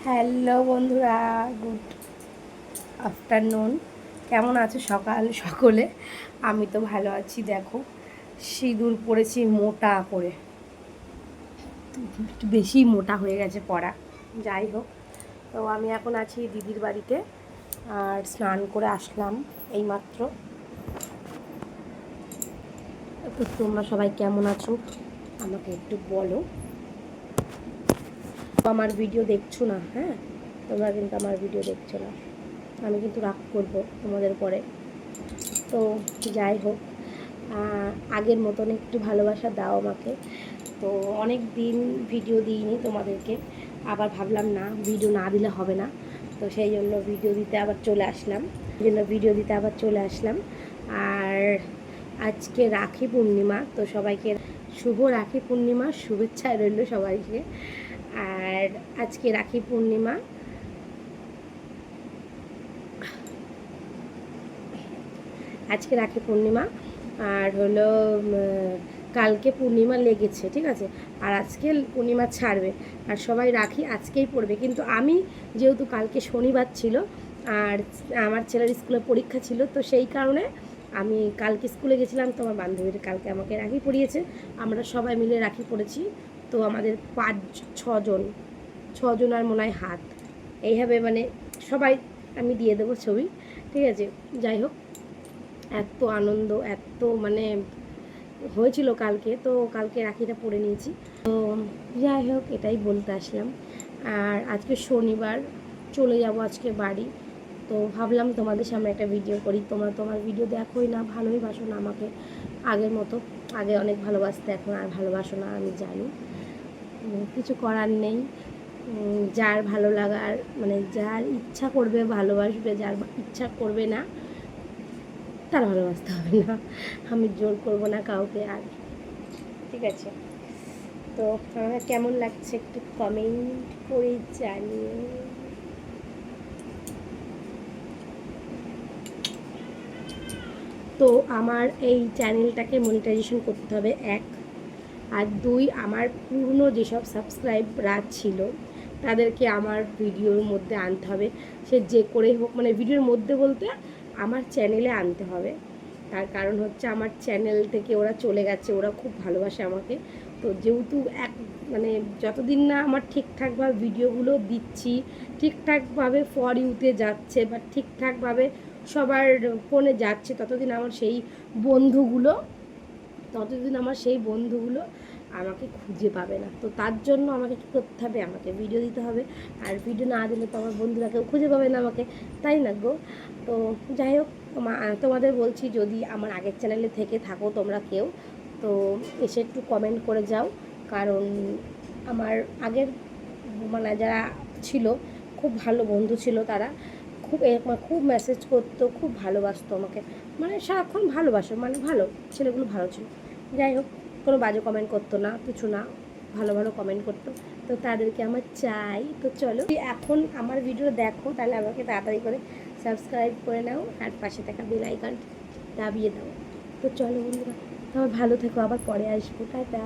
Hello বন্ধুরা, good afternoon. কেমন আছো সকাল সকলে? আমি তো ভালো আছি। দেখো, সিঁদুর পরেছি মোটা করে, একটু বেশি মোটা হয়ে গেছে পরা। যাই হোক, তো আমি এখন আছি দিদির বাড়িতে, আর স্নান করে আসলাম এইমাত্র। তো তোমরা সবাই কেমন আছো আমাকে একটু বলো। আমার ভিডিও দেখছো না? হ্যাঁ, তোমরা কিন্তু আমার ভিডিও দেখছো না, আমি কিন্তু রাগ করবো তোমাদের পরে। তো যাই হোক, আগের মতন একটু ভালোবাসা দাও আমাকে। তো অনেক দিন ভিডিও দিইনি তোমাদেরকে, আবার ভাবলাম না ভিডিও না দিলে হবে না, তো সেই জন্য ভিডিও দিতে আবার চলে আসলাম। আর আজকে রাখি পূর্ণিমা, তো সবাইকে শুভ রাখি পূর্ণিমার শুভেচ্ছা রইল সবাইকে। আর আজকে রাখি পূর্ণিমা, আর হলো কালকে পূর্ণিমা লেগেছে, ঠিক আছে, আর আজকে পূর্ণিমা ছাড়বে, আর সবাই রাখি আজকেই পড়বে। কিন্তু আমি যেহেতু কালকে শনিবার ছিল আর আমার ছেলের স্কুলে পরীক্ষা ছিল, তো সেই কারণে আমি কালকে স্কুলে গেছিলাম। তো আমার বান্ধবীরা কালকে আমাকে রাখি পরিয়েছে, আমরা সবাই মিলে রাখি পড়েছি। তো আমাদের 5-6 জন আর মনে হয় হাত এইভাবে, মানে সবাই, আমি দিয়ে দেবো ছবি, ঠিক আছে। যাই হোক, এত আনন্দ, এত মানে হয়েছিল কালকে, তো কালকে রাখিটা পরে নিয়েছি। তো যাই হোক, এটাই বলতে আসলাম। আর আজকে শনিবার, চলে যাব আজকে বাড়ি। তো ভাবলাম তোমাদের সামনে একটা ভিডিও করি। তোমরা তোমার ভিডিও দেখোই না, ভালোই বাসো না আমাকে আগের মতো। আগে অনেক ভালোবাসতে, এখন আর ভালোবাসো না, আমি জানি। কিছু করার নেই। যার ভালো লাগার, মানে যার ইচ্ছা করবে ভালোবাসবে, যার ইচ্ছা করবে না তার ভালোবাসতে হবে না। আমি জোর করব না কাউকে আর, ঠিক আছে। তো আমার কেমন লাগছে একটু কমেন্ট করে জানিয়ে। তো আমার এই চ্যানেলটাকে মনিটাইজেশন করতে হবে, 1। আর 2, আমার পুরনো যেসব সাবস্ক্রাইবরা ছিল তাদেরকে আমার ভিডিওর মধ্যে আনতে হবে। সে যে করেই হোক, মানে ভিডিওর মধ্যে বলতে আমার চ্যানেলে আনতে হবে। তার কারণ হচ্ছে আমার চ্যানেল থেকে ওরা চলে গেছে, ওরা খুব ভালোবাসে আমাকে। তো যেহেতু মানে যতদিন না আমার ঠিকঠাকভাবে ভিডিওগুলো দিচ্ছি, ঠিকঠাকভাবে ফর ইউতে যাচ্ছে বা ঠিকঠাকভাবে সবার ফোনে যাচ্ছে, ততদিন আমার সেই বন্ধুগুলো আমাকে খুঁজে পাবে না। তো তার জন্য আমাকে কী করতে হবে, আমাকে ভিডিও দিতে হবে। আর ভিডিও না দিলে তো আমার বন্ধুরা কেউ খুঁজে পাবে না আমাকে, তাই না গো? তো যাই হোক, তোমাদের বলছি, যদি আমার আগের চ্যানেলে থেকে থাকো তোমরা কেউ, তো এসে একটু কমেন্ট করে যাও। কারণ আমার আগের, মানে যারা ছিল, খুব ভালো বন্ধু ছিল তারা, খুব মেসেজ করতো, খুব ভালোবাসতো আমাকে, মানে সারাক্ষণ ভালোবাসো, মানে ভালো ছেলেগুলো ভালো ছিল। যাই হোক, কোনো বাজে কমেন্ট করতো না, কিছু না, ভালো ভালো কমেন্ট করতো। তো তাদেরকে আমার চাই। তো চলো, এখন আমার ভিডিও দেখো, তাহলে আমাকে তাড়াতাড়ি করে সাবস্ক্রাইব করে নাও, আর পাশে থাকা বেল আইকন দাবিয়ে দাও। তো চলো বন্ধুরা, তোমার ভালো থেকো, আবার পরে আসবো, টাটা।